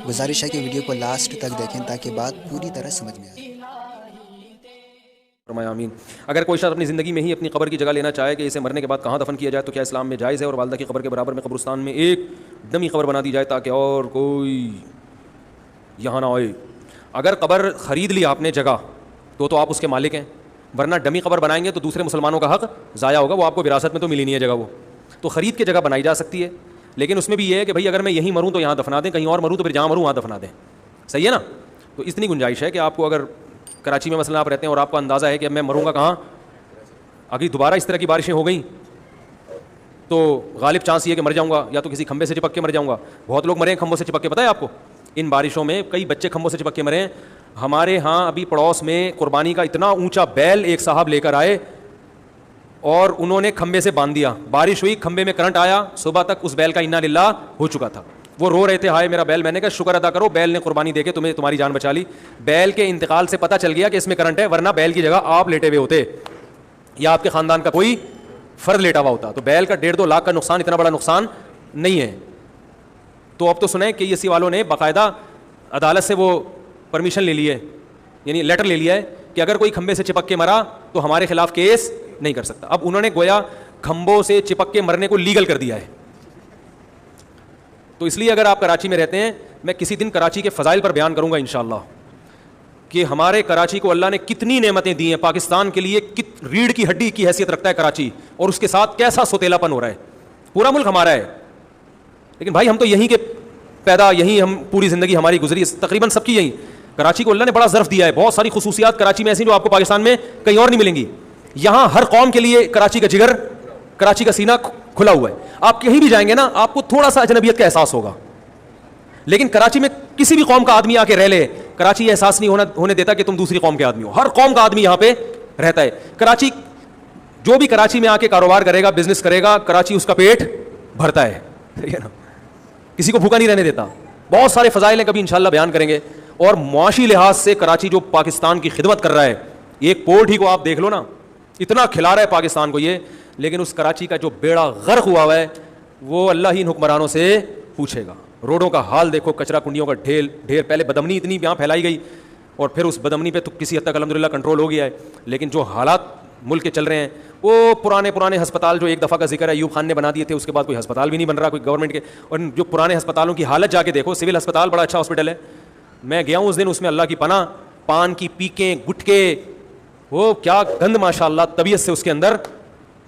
گزارش ہے کہ ویڈیو کو لاسٹ تک دیکھیں تاکہ بات پوری طرح سمجھ میں آئے۔ فرمایا آمین۔ اگر کوئی شخص اپنی زندگی میں ہی اپنی قبر کی جگہ لینا چاہے کہ اسے مرنے کے بعد کہاں دفن کیا جائے تو کیا اسلام میں جائز ہے؟ اور والدہ کی قبر کے برابر میں قبرستان میں ایک ڈمی قبر بنا دی جائے تاکہ اور کوئی یہاں نہ آئے۔ اگر قبر خرید لی آپ نے جگہ تو آپ اس کے مالک ہیں، ورنہ ڈمی قبر بنائیں گے تو دوسرے مسلمانوں کا حق ضائع ہوگا، وہ آپ کو وراثت میں تو ملی نہیں ہے جگہ، وہ تو خرید کے جگہ بنائی جا سکتی ہے، لیکن اس میں بھی یہ ہے کہ بھائی اگر میں یہیں مروں تو یہاں دفنا دیں، کہیں اور مروں تو پھر جہاں مروں وہاں دفنا دیں، صحیح ہے نا؟ تو اتنی گنجائش ہے کہ آپ کو اگر کراچی میں مثلا آپ رہتے ہیں اور آپ کو اندازہ ہے کہ میں مروں گا کہاں، اگر دوبارہ اس طرح کی بارشیں ہو گئیں تو غالب چانس یہ ہے کہ مر جاؤں گا، یا تو کسی کھمبے سے چپک کے مر جاؤں گا۔ بہت لوگ مرے ہیں کھمبوں سے چپک کے، پتہ ہے آپ کو؟ ان بارشوں میں کئی بچے کھمبوں سے چپک کے مرے ہیں۔ ہمارے ہاں ابھی پڑوس میں قربانی کا اتنا اونچا بیل ایک صاحب لے کر آئے اور انہوں نے کھمبے سے باندھ دیا، بارش ہوئی، کھمبے میں کرنٹ آیا، صبح تک اس بیل کا انا للہ ہو چکا تھا۔ وہ رو رہے تھے، ہائے میرا بیل۔ میں نے کہا شکر ادا کرو، بیل نے قربانی دے کے تمہاری جان بچا لی۔ بیل کے انتقال سے پتہ چل گیا کہ اس میں کرنٹ ہے، ورنہ بیل کی جگہ آپ لیٹے ہوئے ہوتے یا آپ کے خاندان کا کوئی فرد لیٹا ہوا ہوتا۔ تو بیل کا 1.5-2 لاکھ کا نقصان اتنا بڑا نقصان نہیں ہے۔ تو اب تو سنیں کہ یہ سی والوں نے باقاعدہ عدالت سے وہ پرمیشن لے لی ہے، یعنی لیٹر لے لیا ہے کہ اگر کوئی کھمبے سے چپک کے مرا تو ہمارے خلاف کیس نہیں کر سکتا۔ اب انہوں نے گویا کھمبوں سے چپک کے مرنے کو لیگل کر دیا ہے۔ تو اس لیے اگر آپ کراچی میں رہتے ہیں، میں کسی دن کراچی کے فضائل پر بیان کروں گا انشاءاللہ کہ ہمارے کراچی کو اللہ نے کتنی نعمتیں دی ہیں، پاکستان کے لیے ریڑھ کی ہڈی کی حیثیت رکھتا ہے کراچی، اور اس کے ساتھ کیسا سوتیلا پن ہو رہا ہے۔ پورا ملک ہمارا ہے، لیکن بھائی ہم تو یہیں کے پیدا، یہیں ہم پوری زندگی ہماری گزری، تقریباً سب کی یہیں۔ کراچی کو اللہ نے بڑا ظرف دیا ہے، بہت ساری خصوصیات کراچی میں ایسی جو آپ کو پاکستان میں کہیں اور نہیں ملیں گی۔ یہاں ہر قوم کے لیے کراچی کا جگر، کراچی کا سینہ کھلا ہوا ہے۔ آپ کہیں بھی جائیں گے نا، آپ کو تھوڑا سا اجنبیت کا احساس ہوگا، لیکن کراچی میں کسی بھی قوم کا آدمی آ کے رہ لے، کراچی یہ احساس نہیں ہونے دیتا کہ تم دوسری قوم کے آدمی ہو۔ ہر قوم کا آدمی یہاں پہ رہتا ہے۔ کراچی، جو بھی کراچی میں آ کے کاروبار کرے گا، بزنس کرے گا، کراچی اس کا پیٹ بھرتا ہے، ٹھیک ہے نا؟ کسی کو بھوکا نہیں رہنے دیتا۔ بہت سارے فضائل ہیں، کبھی انشاءاللہ بیان کریں گے۔ اور معاشی لحاظ سے کراچی جو پاکستان کی خدمت کر رہا ہے، ایک پورٹ ہی کو آپ دیکھ لو نا، اتنا کھلا رہا ہے پاکستان کو یہ، لیکن اس کراچی کا جو بیڑا غرق ہوا ہوا ہے وہ اللہ ہی ان حکمرانوں سے پوچھے گا۔ روڈوں کا حال دیکھو، کچرا کنڈیوں کا ڈھیر، پہلے بدامنی اتنی یہاں پھیلائی گئی اور پھر اس بدامنی پہ تو کسی حد تک الحمدللہ کنٹرول ہو گیا ہے، لیکن جو حالات ملک کے چل رہے ہیں، وہ پرانے ہسپتال جو ایک دفعہ کا ذکر ہے ایوب خان نے بنا دیے تھے، اس کے بعد کوئی ہسپتال بھی نہیں بن رہا کوئی گورنمنٹ کے۔ اور جو پرانے ہسپتالوں کی حالت جا کے دیکھو، سول ہسپتال بڑا اچھا ہاسپٹل ہے، میں گیا ہوں اس دن، اس میں اللہ کی پناہ، پان کی پیکیں، گٹکے، وہ کیا گند ماشاء اللہ طبیعت سے اس کے اندر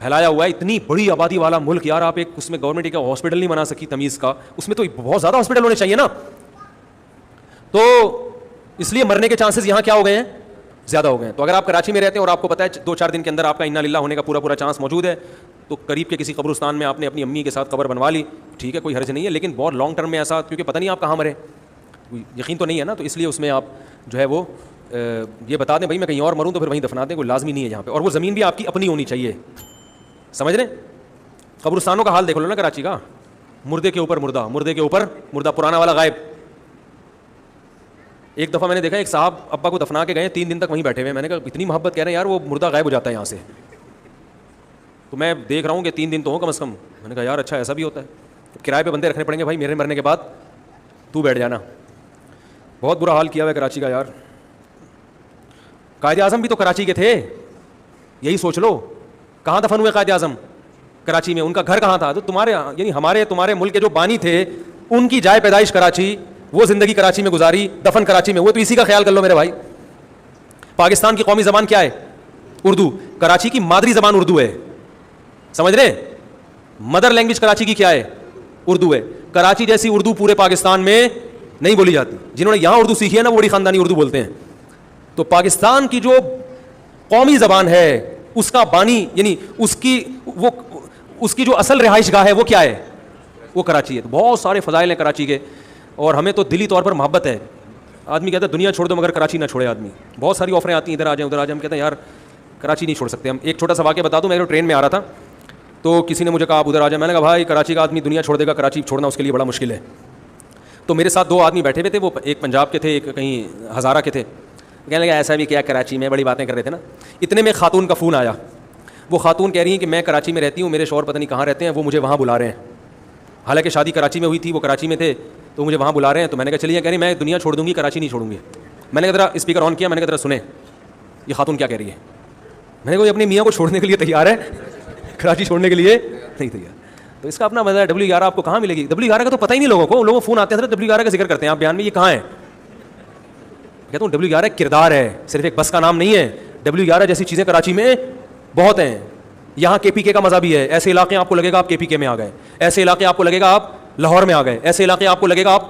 پھیلایا ہوا ہے۔ اتنی بڑی آبادی والا ملک یار، آپ ایک اس میں گورنمنٹ کا ہاسپٹل نہیں بنا سکی تمیز کا، اس میں تو بہت زیادہ ہاسپٹل ہونے چاہیے نا۔ تو اس لیے مرنے کے چانسز یہاں کیا ہو گئے ہیں، زیادہ ہو گئے ہیں۔ تو اگر آپ کراچی میں رہتے ہیں اور آپ کو پتہ ہے 2-4 دن کے اندر آپ کا انا للہ ہونے کا پورا چانس موجود ہے، تو قریب کے کسی قبرستان میں آپ نے اپنی امی کے ساتھ قبر بنوا لی، ٹھیک ہے، کوئی حرج نہیں ہے، لیکن بہت لانگ ٹرم میں ایسا، کیونکہ پتہ نہیں آپ کہاں مرے، یقین تو نہیں ہے نا، تو اس لیے اس میں آپ جو ہے وہ یہ بتا دیں بھائی میں کہیں اور مروں تو پھر وہیں دفنا دیں، کوئی لازمی نہیں ہے یہاں پہ۔ اور وہ زمین بھی آپ کی اپنی ہونی چاہیے، سمجھ رہے ہیں؟ قبرستانوں کا حال دیکھ لو نا کراچی کا، مردے کے اوپر مردہ، مردے کے اوپر مردہ، پرانا والا غائب۔ ایک دفعہ میں نے دیکھا ایک صاحب ابا کو دفنا کے گئے، 3 دن تک وہیں بیٹھے ہوئے، میں نے کہا اتنی محبت، کہہ رہے ہیں یار وہ مردہ غائب ہو جاتا ہے یہاں سے، تو میں دیکھ رہا ہوں کہ 3 دن تو ہوں کم از کم۔ میں نے کہا یار اچھا ایسا بھی ہوتا ہے، کرائے پہ بندے رکھنے پڑیں گے بھائی، میرے مرنے کے بعد تو بیٹھ جانا۔ بہت برا حال کیا ہوا ہے کراچی کا یار۔ قائد اعظم بھی تو کراچی کے تھے، یہی سوچ لو، کہاں دفن ہوئے قائد اعظم؟ کراچی میں۔ ان کا گھر کہاں تھا؟ تو تمہارے یعنی تمہارے ملک کے جو بانی تھے ان کی جائے پیدائش کراچی، وہ زندگی کراچی میں گزاری، دفن کراچی میں ہوئے، تو اسی کا خیال کر لو میرے بھائی۔ پاکستان کی قومی زبان کیا ہے؟ اردو۔ کراچی کی مادری زبان اردو ہے، سمجھ رہے ہیں؟ مدر لینگویج کراچی کی کیا ہے؟ اردو ہے۔ کراچی جیسی اردو پورے پاکستان میں نہیں بولی جاتی۔ جنہوں نے یہاں اردو سیکھی ہے نا وہ بڑی خاندانی اردو بولتے ہیں۔ تو پاکستان کی جو قومی زبان ہے اس کا بانی، یعنی اس کی جو اصل رہائش گاہ ہے وہ کیا ہے؟ وہ کراچی ہے۔ تو بہت سارے فضائل ہیں کراچی کے، اور ہمیں تو دلی طور پر محبت ہے۔ آدمی کہتا ہے دنیا چھوڑ دو مگر کراچی نہ چھوڑے آدمی۔ بہت ساری آفریں آتی ہیں ادھر آ جائیں ادھر آ جائیں، ہم کہتے ہیں یار کراچی نہیں چھوڑ سکتے ہم۔ ایک چھوٹا سا واقعہ بتا دوں، میں ٹرین میں آ رہا تھا تو کسی نے مجھے کہا آپ ادھر آ جائیں، میں نے کہا بھائی کراچی کا آدمی دنیا چھوڑ دے گا، کراچی چھوڑنا اس کے لیے بڑا مشکل ہے۔ تو میرے ساتھ 2 آدمی بیٹھے ہوئے تھے، وہ ایک پنجاب کے تھے، ایک کہیں ہزارہ کے تھے۔ کہنے لگا ایسا بھی کیا کراچی میں، بڑی باتیں کر رہے تھے نا۔ اتنے میں خاتون کا فون آیا، وہ خاتون کہہ رہی ہیں کہ میں کراچی میں رہتی ہوں، میرے شوہر پتہ نہیں کہاں رہتے ہیں، وہ مجھے وہاں بلا رہے ہیں۔ حالانکہ شادی کراچی میں ہوئی تھی، وہ کراچی میں تھے، تو مجھے وہاں بلا رہے ہیں. تو میں نے کہا چلیے, کہہ رہی میں دنیا چھوڑ دوں گی, کراچی نہیں چھوڑوں گی. میں نے کہا ذرا اسپیکر آن کیا, میں نے کہا ذرا سنیں یہ خاتون کیا کہہ رہی ہے. میں نے کہا یہ اپنی میاں کو چھوڑنے کے لیے تیار ہے, کراچی چھوڑنے کے لیے نہیں تیار. تو اس کا اپنا مزہ ہے. W11 آپ کو کہاں ملے گی؟ W11 کا تو پتہ ہی نہیں لوگوں کو. لوگوں فون آتے ہیں W11 کا ذکر کرتے ہیں آپ بیان میں, یہ کہاں ہے؟ کہتا ہوں W11 کردار ہے, صرف ایک بس کا نام نہیں ہے. W11 جیسی چیزیں کراچی میں بہت ہیں. یہاں KPK کا مزہ بھی ہے. ایسے علاقے آپ کو لگے گا آپ KPK میں آ گئے, ایسے علاقے آپ کو لگے گا آپ لاہور میں آ گئے, ایسے علاقے آپ کو لگے گا آپ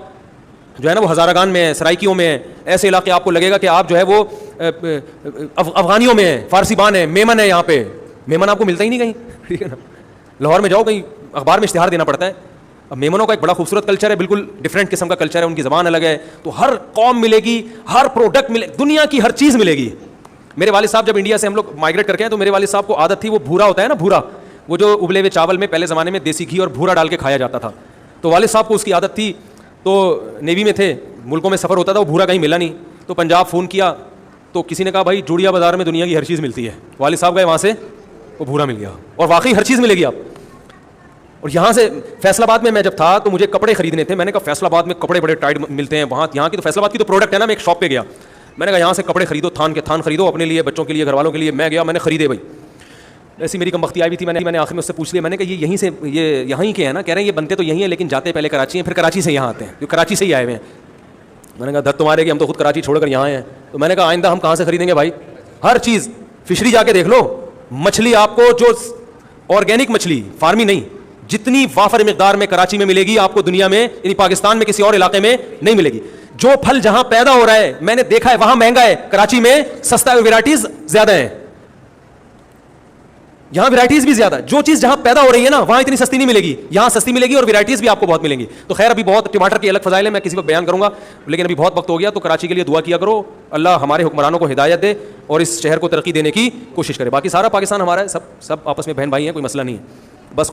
جو ہے نا وہ ہزارہ میں ہیں, سرائکیوں میں ہیں, ایسے علاقے آپ کو لگے گا کہ آپ جو ہے وہ افغانیوں میں ہیں, فارسی بان ہیں, میمن ہے. یہاں پہ میمن آپ کو ملتا ہی نہیں کہیں, ٹھیک ہے نا. لاہور میں جاؤ کہیں اخبار میں اشتہار دینا پڑتا ہے. اب میمنوں کا ایک بڑا خوبصورت کلچر ہے, بالکل ڈفرینٹ قسم کا کلچر ہے, ان کی زبان الگ ہے. تو ہر قوم ملے گی, ہر پروڈکٹ ملے, دنیا کی ہر چیز ملے گی. میرے والد صاحب جب انڈیا سے ہم لوگ مائگریٹ کر کے ہیں تو میرے والد صاحب کو عادت تھی, وہ بھورا ہوتا ہے نا, بھورا, وہ جو ابلے ہوئے چاول میں پہلے زمانے میں دیسی گھی اور بھورا ڈال کے کھایا جاتا تھا. تو والد صاحب کو اس کی عادت تھی, تو نیوی میں تھے, ملکوں میں سفر ہوتا تھا, وہ بھورا کہیں ملا نہیں. تو پنجاب فون کیا تو کسی نے کہا بھائی جوڑیا بازار میں دنیا کی ہر چیز ملتی ہے. والد صاحب گئے وہاں سے, وہ بھورا مل گیا, اور واقعی ہر چیز ملے گی آپ. اور یہاں سے فیصل آباد میں جب تھا تو مجھے کپڑے خریدنے تھے. میں نے کہا فیصل آباد میں کپڑے بڑے ٹائٹ ملتے ہیں وہاں, یہاں کی تو فیصل آباد کی تو پروڈکٹ ہے نا. میں ایک شاپ پہ گیا, میں نے کہا یہاں سے کپڑے خریدو, تھان کے تھان خریدو, اپنے لیے, بچوں کے لیے, گھر والوں کے لیے. میں گیا, میں نے خریدے بھائی. ایسی میری کمبختی آئی بھی تھی, میں نے آخر میں اس سے پوچھ لیا, میں نے کہا یہ یہیں سے, یہ یہاں ہی کے ہیں نا؟ کہہ رہے ہیں یہ بنتے تو یہیں ہیں لیکن جاتے پہلے کراچی ہیں, پھر کراچی سے یہاں آتے ہیں, جو کراچی سے ہی آئے ہوئے ہیں. میں نے کہا دھت تمہارے کہ ہم تو خود کراچی چھوڑ کر یہاں ہیں. تو میں نے کہا آئندہ ہم کہاں سے خریدیں گے بھائی؟ ہر چیز, فشری جا کے دیکھ لو, مچھلی آپ کو جو آرگینک مچھلی, فارمی نہیں, جتنی وافر مقدار میں کراچی میں ملے گی آپ کو دنیا میں, یعنی پاکستان میں کسی اور علاقے میں نہیں ملے گی. جو پھل جہاں پیدا ہو رہا ہے میں نے دیکھا ہے وہاں مہنگا ہے, کراچی میں سستا ہے, ویرائٹیز زیادہ ہیں. یہاں ویرائٹیز بھی زیادہ, جو چیز جہاں پیدا ہو رہی ہے نا وہاں اتنی سستی نہیں ملے گی, یہاں سستی ملے گی اور ویرائٹیز بھی آپ کو بہت ملیں گی. تو خیر ابھی بہت ٹماٹر کے الگ فضائل ہیں, میں کسی وقت بیان کروں گا, لیکن ابھی بہت وقت ہو گیا. تو کراچی کے لیے دعا کیا کرو, اللہ ہمارے حکمرانوں کو ہدایت دے اور اس شہر کو ترقی دینے کی کوشش کرے. باقی سارا پاکستان ہمارا ہے, سب آپس میں بہن بھائی ہیں, کوئی مسئلہ نہیں ہے.